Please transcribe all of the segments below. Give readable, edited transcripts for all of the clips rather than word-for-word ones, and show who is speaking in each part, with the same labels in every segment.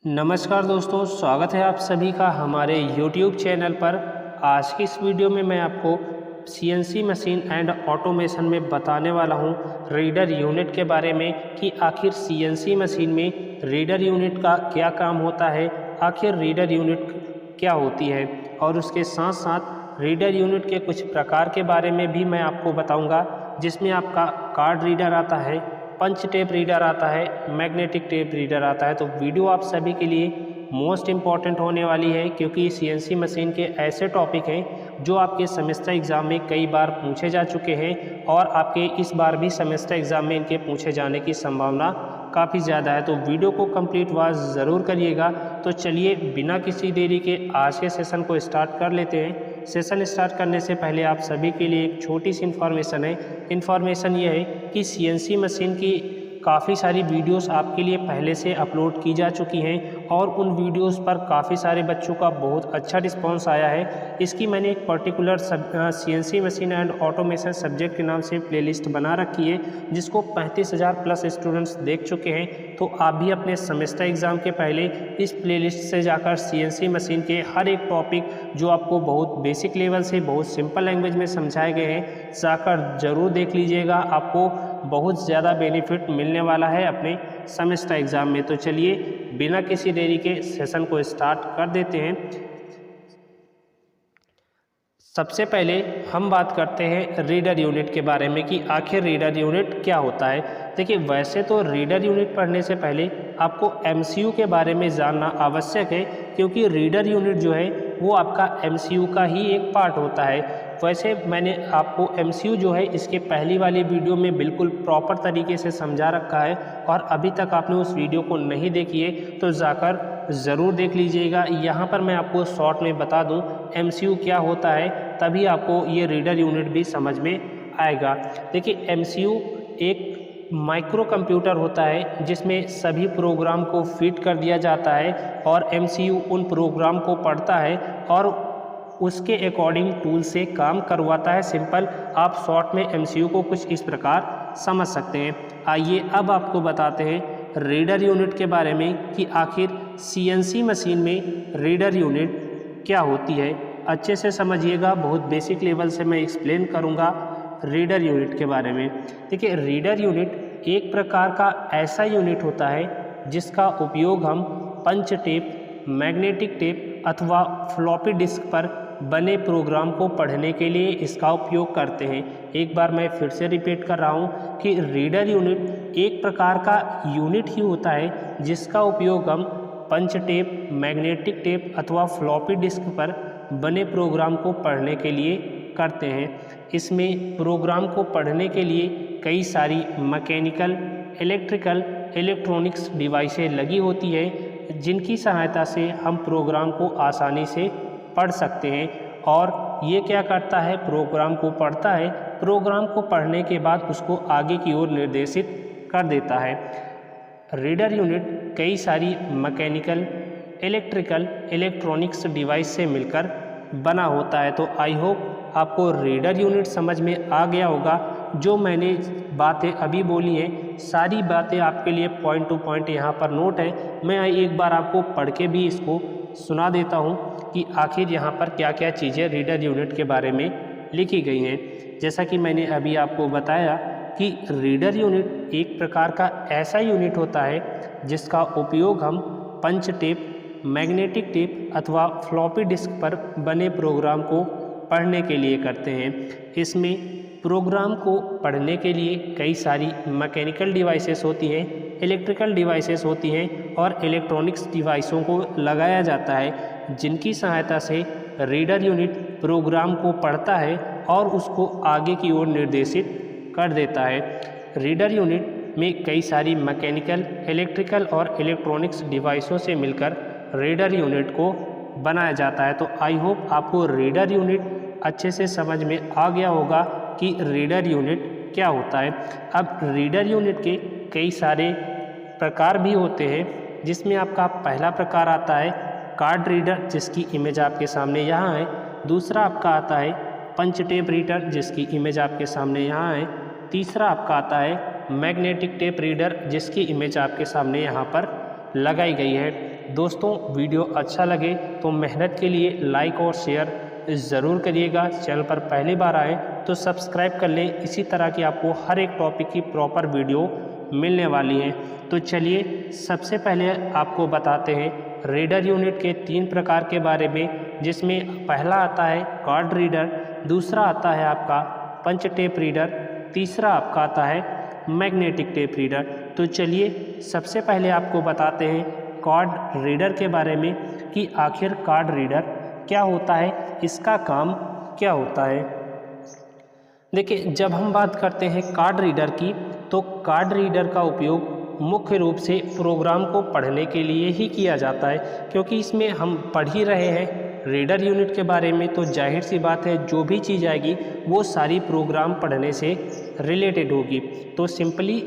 Speaker 1: नमस्कार दोस्तों, स्वागत है आप सभी का हमारे YouTube चैनल पर। आज की इस वीडियो में मैं आपको CNC मशीन एंड ऑटोमेशन में बताने वाला हूं रीडर यूनिट के बारे में कि आखिर CNC मशीन में रीडर यूनिट का क्या काम होता है, आखिर रीडर यूनिट क्या होती है और उसके साथ साथ रीडर यूनिट के कुछ प्रकार के बारे में भी मैं आपको बताऊँगा, जिसमें आपका कार्ड रीडर आता है, पंच टेप रीडर आता है, मैग्नेटिक टेप रीडर आता है। तो वीडियो आप सभी के लिए मोस्ट इम्पॉर्टेंट होने वाली है, क्योंकि CNC मशीन के ऐसे टॉपिक हैं जो आपके सेमेस्टर एग्ज़ाम में कई बार पूछे जा चुके हैं और आपके इस बार भी सेमेस्टर एग्ज़ाम में इनके पूछे जाने की संभावना काफ़ी ज़्यादा है। तो वीडियो को कंप्लीट वॉच ज़रूर करिएगा। तो चलिए बिना किसी देरी के आज के सेशन को स्टार्ट कर लेते हैं। सेशन स्टार्ट करने से पहले आप सभी के लिए एक छोटी सी इन्फॉर्मेशन है। इन्फॉर्मेशन ये है कि CNC मशीन की काफ़ी सारी वीडियोस आपके लिए पहले से अपलोड की जा चुकी हैं और उन वीडियोस पर काफ़ी सारे बच्चों का बहुत अच्छा रिस्पांस आया है। इसकी मैंने एक particular CNC machine and automation subject के नाम से प्लेलिस्ट बना रखी है, जिसको 35,000 प्लस स्टूडेंट्स देख चुके हैं। तो आप भी अपने सेमेस्टर एग्ज़ाम के पहले इस प्लेलिस्ट से जाकर CNC मशीन के हर एक टॉपिक जो आपको बहुत बेसिक लेवल से बहुत सिंपल लैंग्वेज में समझाए गए हैं, जाकर ज़रूर देख लीजिएगा। आपको बहुत ज़्यादा बेनिफिट मिलने वाला है अपने सेमेस्टर एग्ज़ाम में। तो चलिए बिना किसी देरी के सेशन को स्टार्ट कर देते हैं। सबसे पहले हम बात करते हैं रीडर यूनिट के बारे में कि आखिर रीडर यूनिट क्या होता है। देखिए, वैसे तो रीडर यूनिट पढ़ने से पहले आपको MCU के बारे में जानना आवश्यक है, क्योंकि रीडर यूनिट जो है वो आपका MCU का ही एक पार्ट होता है। वैसे मैंने आपको MCU जो है इसके पहली वाली वीडियो में बिल्कुल प्रॉपर तरीके से समझा रखा है, और अभी तक आपने उस वीडियो को नहीं देखी है तो जाकर ज़रूर देख लीजिएगा। यहाँ पर मैं आपको शॉर्ट में बता दूँ MCU क्या होता है, तभी आपको ये रीडर यूनिट भी समझ में आएगा। देखिए, MCU एक माइक्रो कंप्यूटर होता है जिसमें सभी प्रोग्राम को फिट कर दिया जाता है, और MCU उन प्रोग्राम को पढ़ता है और उसके अकॉर्डिंग टूल से काम करवाता है। सिंपल आप शॉर्ट में MCU को कुछ इस प्रकार समझ सकते हैं। आइए अब आपको बताते हैं रीडर यूनिट के बारे में कि आखिर CNC मशीन में रीडर यूनिट क्या होती है। अच्छे से समझिएगा, बहुत बेसिक लेवल से मैं एक्सप्लेन करूँगा रीडर यूनिट के बारे में। देखिए, रीडर यूनिट एक प्रकार का ऐसा यूनिट होता है जिसका उपयोग हम पंच टेप, मैग्नेटिक टेप अथवा फ्लॉपी डिस्क पर बने प्रोग्राम को पढ़ने के लिए इसका उपयोग करते हैं। एक बार मैं फिर से रिपीट कर रहा हूँ कि रीडर यूनिट एक प्रकार का यूनिट ही होता है जिसका उपयोग हम पंच टेप, मैग्नेटिक टेप अथवा फ्लॉपी डिस्क पर बने प्रोग्राम को पढ़ने के लिए करते हैं। इसमें प्रोग्राम को पढ़ने के लिए कई सारी मैकेनिकल, इलेक्ट्रिकल, इलेक्ट्रॉनिक्स डिवाइसें लगी होती हैं, जिनकी सहायता से हम प्रोग्राम को आसानी से पढ़ सकते हैं। और ये क्या करता है, प्रोग्राम को पढ़ता है, प्रोग्राम को पढ़ने के बाद उसको आगे की ओर निर्देशित कर देता है। रीडर यूनिट कई सारी मैकेनिकल, इलेक्ट्रिकल, इलेक्ट्रॉनिक्स डिवाइस से मिलकर बना होता है। तो आई होप आपको रीडर यूनिट समझ में आ गया होगा। जो मैंने बातें अभी बोली हैं, सारी बातें आपके लिए पॉइंट टू पॉइंट यहाँ पर नोट है। मैं एक बार आपको पढ़ के भी इसको सुना देता हूँ कि आखिर यहाँ पर क्या क्या चीज़ें रीडर यूनिट के बारे में लिखी गई हैं। जैसा कि मैंने अभी आपको बताया कि रीडर यूनिट एक प्रकार का ऐसा यूनिट होता है जिसका उपयोग हम पंच टेप, मैग्नेटिक टेप अथवा फ्लॉपी डिस्क पर बने प्रोग्राम को पढ़ने के लिए करते हैं। इसमें प्रोग्राम को पढ़ने के लिए कई सारी मैकेनिकल डिवाइसेस होती हैं, इलेक्ट्रिकल डिवाइसेस होती हैं और इलेक्ट्रॉनिक्स डिवाइसों को लगाया जाता है, जिनकी सहायता से रीडर यूनिट प्रोग्राम को पढ़ता है और उसको आगे की ओर निर्देशित कर देता है। रीडर यूनिट में कई सारी मैकेनिकल, इलेक्ट्रिकल और इलेक्ट्रॉनिक्स डिवाइसों से मिलकर रीडर यूनिट को बनाया जाता है। तो आई होप आपको रीडर यूनिट अच्छे से समझ में आ गया होगा कि रीडर यूनिट क्या होता है। अब रीडर यूनिट के कई सारे प्रकार भी होते हैं, जिसमें आपका पहला प्रकार आता है कार्ड रीडर, जिसकी इमेज आपके सामने यहाँ है। दूसरा आपका आता है पंच टेप रीडर, जिसकी इमेज आपके सामने यहाँ है। तीसरा आपका आता है मैग्नेटिक टेप रीडर, जिसकी इमेज आपके सामने यहाँ पर लगाई गई है। दोस्तों वीडियो अच्छा लगे तो मेहनत के लिए लाइक और शेयर ज़रूर करिएगा। चैनल पर पहली बार आए तो सब्सक्राइब कर लें, इसी तरह की आपको हर एक टॉपिक की प्रॉपर वीडियो मिलने वाली है। तो चलिए सबसे पहले आपको बताते हैं रीडर यूनिट के 3 प्रकार के बारे में, जिसमें पहला आता है कार्ड रीडर, दूसरा आता है आपका पंच टेप रीडर, तीसरा आपका आता है मैग्नेटिक टेप रीडर। तो चलिए सबसे पहले आपको बताते हैं कार्ड रीडर के बारे में कि आखिर कार्ड रीडर क्या होता है, इसका काम क्या होता है। देखिए, जब हम बात करते हैं कार्ड रीडर की, तो कार्ड रीडर का उपयोग मुख्य रूप से प्रोग्राम को पढ़ने के लिए ही किया जाता है, क्योंकि इसमें हम पढ़ ही रहे हैं रीडर यूनिट के बारे में, तो जाहिर सी बात है जो भी चीज़ आएगी वो सारी प्रोग्राम पढ़ने से रिलेटेड होगी। तो सिंपली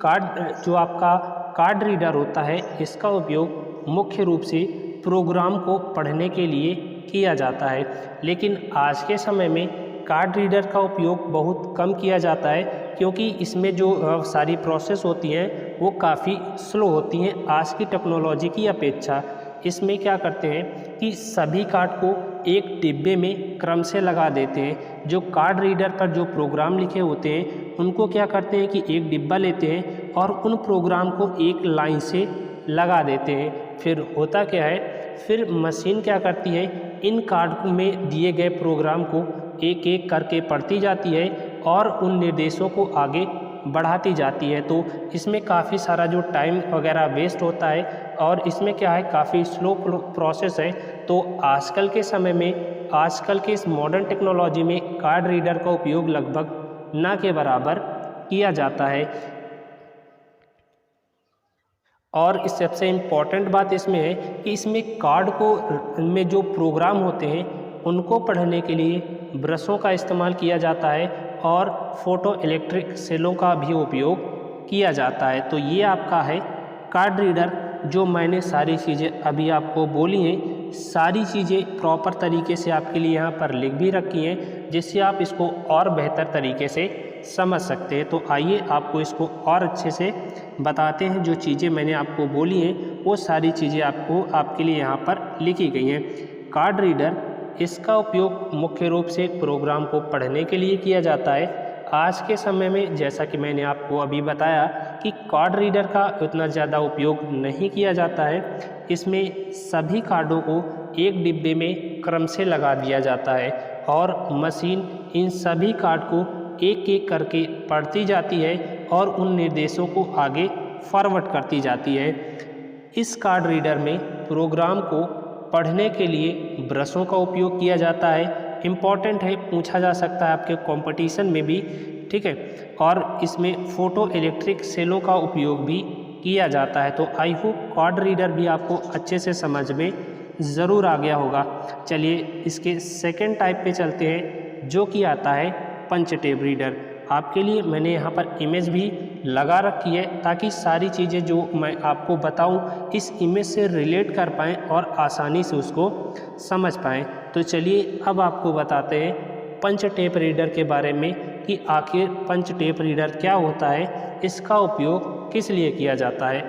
Speaker 1: कार्ड जो आपका कार्ड रीडर होता है, इसका उपयोग मुख्य रूप से प्रोग्राम को पढ़ने के लिए किया जाता है। लेकिन आज के समय में कार्ड रीडर का उपयोग बहुत कम किया जाता है, क्योंकि इसमें जो सारी प्रोसेस होती हैं वो काफ़ी स्लो होती हैं आज की टेक्नोलॉजी की अपेक्षा। इसमें क्या करते हैं कि सभी कार्ड को एक डिब्बे में क्रम से लगा देते हैं। जो कार्ड रीडर पर जो प्रोग्राम लिखे होते हैं उनको क्या करते हैं कि एक डिब्बा लेते हैं और उन प्रोग्राम को एक लाइन से लगा देते हैं। फिर होता क्या है, फिर मशीन क्या करती है, इन कार्ड में दिए गए प्रोग्राम को एक एक करके पढ़ती जाती है और उन निर्देशों को आगे बढ़ाती जाती है। तो इसमें काफ़ी सारा जो टाइम वगैरह वेस्ट होता है और इसमें क्या है, काफ़ी स्लो प्रोसेस है। तो आजकल के समय में, आजकल के इस मॉडर्न टेक्नोलॉजी में कार्ड रीडर का उपयोग लगभग ना के बराबर किया जाता है। और इस सबसे इम्पॉर्टेंट बात इसमें है कि इसमें कार्ड को में जो प्रोग्राम होते हैं उनको पढ़ने के लिए ब्रशों का इस्तेमाल किया जाता है और फोटो इलेक्ट्रिक सेलों का भी उपयोग किया जाता है। तो ये आपका है कार्ड रीडर। जो मैंने सारी चीज़ें अभी आपको बोली हैं, सारी चीज़ें प्रॉपर तरीके से आपके लिए यहाँ पर लिख भी रखी हैं, जिससे आप इसको और बेहतर तरीके से समझ सकते हैं। तो आइए आपको इसको और अच्छे से बताते हैं। जो चीज़ें मैंने आपको बोली हैं वो सारी चीज़ें आपके लिए यहाँ पर लिखी गई हैं। कार्ड रीडर, इसका उपयोग मुख्य रूप से प्रोग्राम को पढ़ने के लिए किया जाता है। आज के समय में जैसा कि मैंने आपको अभी बताया कि कार्ड रीडर का उतना ज़्यादा उपयोग नहीं किया जाता है। इसमें सभी कार्डों को एक डिब्बे में क्रम से लगा दिया जाता है और मशीन इन सभी कार्ड को एक एक करके पढ़ती जाती है और उन निर्देशों को आगे फॉरवर्ड करती जाती है। इस कार्ड रीडर में प्रोग्राम को पढ़ने के लिए ब्रशों का उपयोग किया जाता है। इम्पॉर्टेंट है, पूछा जा सकता है आपके कंपटीशन में भी, ठीक है। और इसमें फ़ोटो इलेक्ट्रिक सेलों का उपयोग भी किया जाता है। तो आई होप कार्ड रीडर भी आपको अच्छे से समझ में ज़रूर आ गया होगा। चलिए इसके सेकेंड टाइप पे चलते हैं, जो कि आता है पंच टेप रीडर। आपके लिए मैंने यहाँ पर इमेज भी लगा रखी है ताकि सारी चीज़ें जो मैं आपको बताऊँ इस इमेज से रिलेट कर पाएँ और आसानी से उसको समझ पाएँ। तो चलिए अब आपको बताते हैं पंच टेप रीडर के बारे में कि आखिर पंच टेप रीडर क्या होता है, इसका उपयोग किस लिए किया जाता है।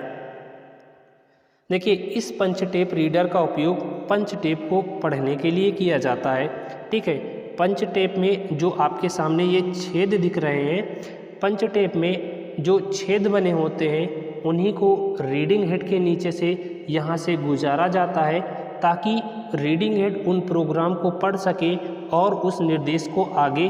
Speaker 1: देखिए, इस पंच टेप रीडर का उपयोग पंच टेप को पढ़ने के लिए किया जाता है, ठीक है। पंच टेप में जो आपके सामने ये छेद दिख रहे हैं, पंच टेप में जो छेद बने होते हैं उन्हीं को रीडिंग हेड के नीचे से यहाँ से गुजारा जाता है, ताकि रीडिंग हेड उन प्रोग्राम को पढ़ सके और उस निर्देश को आगे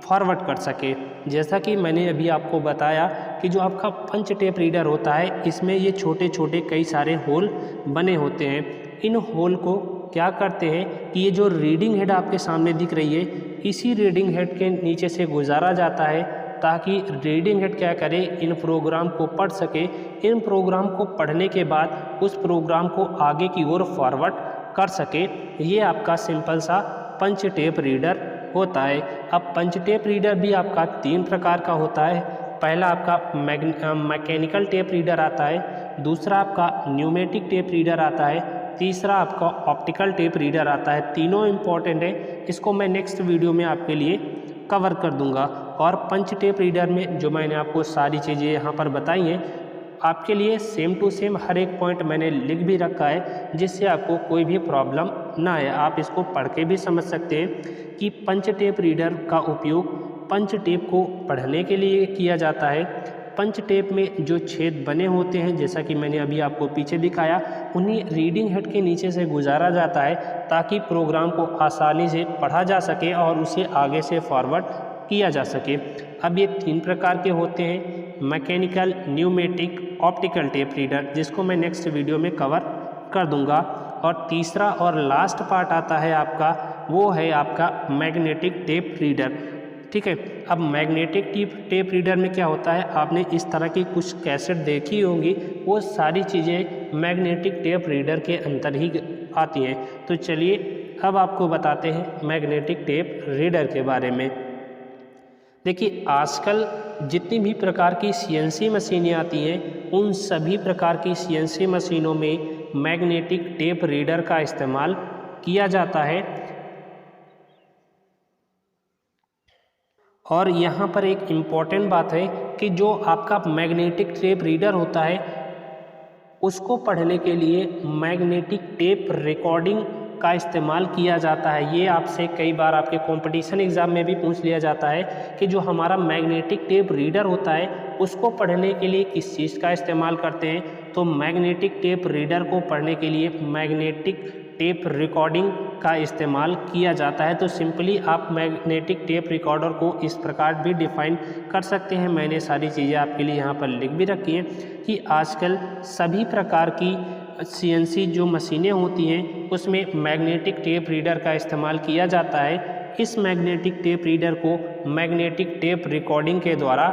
Speaker 1: फॉरवर्ड कर सके। जैसा कि मैंने अभी आपको बताया कि जो आपका पंच टेप रीडर होता है, इसमें ये छोटे छोटे कई सारे होल बने होते हैं। इन होल को क्या करते हैं कि ये जो रीडिंग हेड आपके सामने दिख रही है, इसी रीडिंग हेड के नीचे से गुजारा जाता है, ताकि रीडिंग हेड क्या करे, इन प्रोग्राम को पढ़ सके। इन प्रोग्राम को पढ़ने के बाद उस प्रोग्राम को आगे की ओर फॉरवर्ड कर सके। ये आपका सिंपल सा पंच टेप रीडर होता है। अब पंच टेप रीडर भी आपका 3 प्रकार का होता है। पहला आपका मैकेनिकल टेप रीडर आता है, दूसरा आपका न्यूमेटिक टेप रीडर आता है, तीसरा आपका ऑप्टिकल टेप रीडर आता है। तीनों इम्पॉर्टेंट है, इसको मैं नेक्स्ट वीडियो में आपके लिए कवर कर दूंगा। और पंच टेप रीडर में जो मैंने आपको सारी चीज़ें यहाँ पर बताई हैं, आपके लिए सेम टू सेम हर एक पॉइंट मैंने लिख भी रखा है, जिससे आपको कोई भी प्रॉब्लम ना आए। आप इसको पढ़ के भी समझ सकते हैं कि पंच टेप रीडर का उपयोग पंच टेप को पढ़ने के लिए किया जाता है। पंच टेप में जो छेद बने होते हैं, जैसा कि मैंने अभी आपको पीछे दिखाया, उन्हें रीडिंग हेड के नीचे से गुजारा जाता है ताकि प्रोग्राम को आसानी से पढ़ा जा सके और उसे आगे से फॉरवर्ड किया जा सके। अब ये 3 प्रकार के होते हैं, mechanical, pneumatic, optical tape reader, जिसको मैं नेक्स्ट वीडियो में कवर कर दूंगा। और तीसरा और लास्ट पार्ट आता है आपका, वो है आपका मैग्नेटिक टेप रीडर। ठीक है, अब मैग्नेटिक टेप रीडर में क्या होता है, आपने इस तरह की कुछ कैसेट देखी होंगी, वो सारी चीज़ें मैग्नेटिक टेप रीडर के अंदर ही आती हैं। तो चलिए अब आपको बताते हैं मैग्नेटिक टेप रीडर के बारे में। देखिए, आजकल जितनी भी प्रकार की CNC मशीनें आती हैं, उन सभी प्रकार की CNC मशीनों में मैग्नेटिक टेप रीडर का इस्तेमाल किया जाता है। और यहाँ पर एक इम्पॉर्टेंट बात है कि जो आपका मैग्नेटिक टेप रीडर होता है, उसको पढ़ने के लिए मैग्नेटिक टेप रिकॉर्डिंग का इस्तेमाल किया जाता है। ये आपसे कई बार आपके कंपटीशन एग्ज़ाम में भी पूछ लिया जाता है कि जो हमारा मैग्नेटिक टेप रीडर होता है, उसको पढ़ने के लिए किस चीज़ का इस्तेमाल करते हैं। तो मैग्नेटिक टेप रीडर को पढ़ने के लिए मैग्नेटिक टेप रिकॉर्डिंग का इस्तेमाल किया जाता है। तो सिंपली आप मैग्नेटिक टेप रिकॉर्डर को इस प्रकार भी डिफ़ाइन कर सकते हैं। मैंने सारी चीज़ें आपके लिए यहाँ पर लिख भी रखी हैं कि आजकल सभी प्रकार की CNC जो मशीनें होती हैं, उसमें मैग्नेटिक टेप रीडर का इस्तेमाल किया जाता है। इस मैग्नेटिक टेप रीडर को मैग्नेटिक टेप रिकॉर्डिंग के द्वारा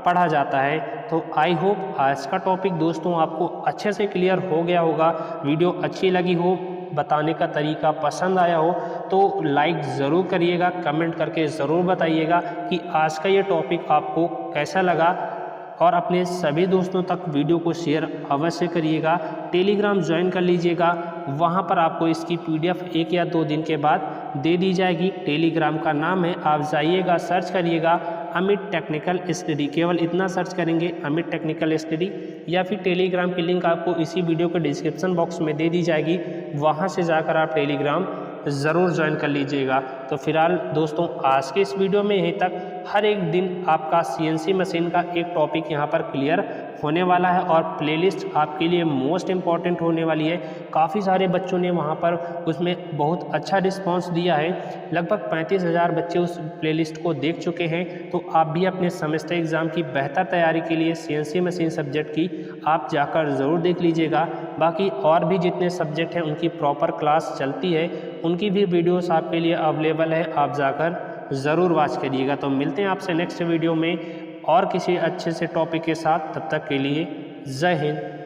Speaker 1: पढ़ा जाता है। तो आई होप आज का टॉपिक दोस्तों आपको अच्छे से क्लियर हो गया होगा। वीडियो अच्छी लगी हो, बताने का तरीका पसंद आया हो तो लाइक ज़रूर करिएगा, कमेंट करके ज़रूर बताइएगा कि आज का ये टॉपिक आपको कैसा लगा, और अपने सभी दोस्तों तक वीडियो को शेयर अवश्य करिएगा। टेलीग्राम ज्वाइन कर लीजिएगा, वहाँ पर आपको इसकी PDF 1 या 2 दिन के बाद दे दी जाएगी। टेलीग्राम का नाम है, आप जाइएगा, सर्च करिएगा अमित टेक्निकल स्टडी, केवल इतना सर्च करेंगे अमित टेक्निकल स्टडी, या फिर टेलीग्राम की लिंक आपको इसी वीडियो के डिस्क्रिप्शन बॉक्स में दे दी जाएगी। वहाँ से जाकर आप टेलीग्राम ज़रूर ज्वाइन कर लीजिएगा। तो फिलहाल दोस्तों आज के इस वीडियो में यहीं तक। हर एक दिन आपका CNC मशीन का एक टॉपिक यहाँ पर क्लियर होने वाला है और प्लेलिस्ट आपके लिए मोस्ट इम्पॉर्टेंट होने वाली है। काफ़ी सारे बच्चों ने वहाँ पर उसमें बहुत अच्छा रिस्पांस दिया है। लगभग 35,000 बच्चे उस प्लेलिस्ट को देख चुके हैं। तो आप भी अपने सेमेस्टर एग्ज़ाम की बेहतर तैयारी के लिए CNC मशीन सब्जेक्ट की आप जाकर ज़रूर देख लीजिएगा। बाकी और भी जितने सब्जेक्ट हैं उनकी प्रॉपर क्लास चलती है, उनकी भी वीडियोस आपके लिए अवेलेबल है, आप जाकर ज़रूर वॉच करिएगा। तो मिलते हैं आपसे नेक्स्ट वीडियो में और किसी अच्छे से टॉपिक के साथ। तब तक के लिए जय हिंद।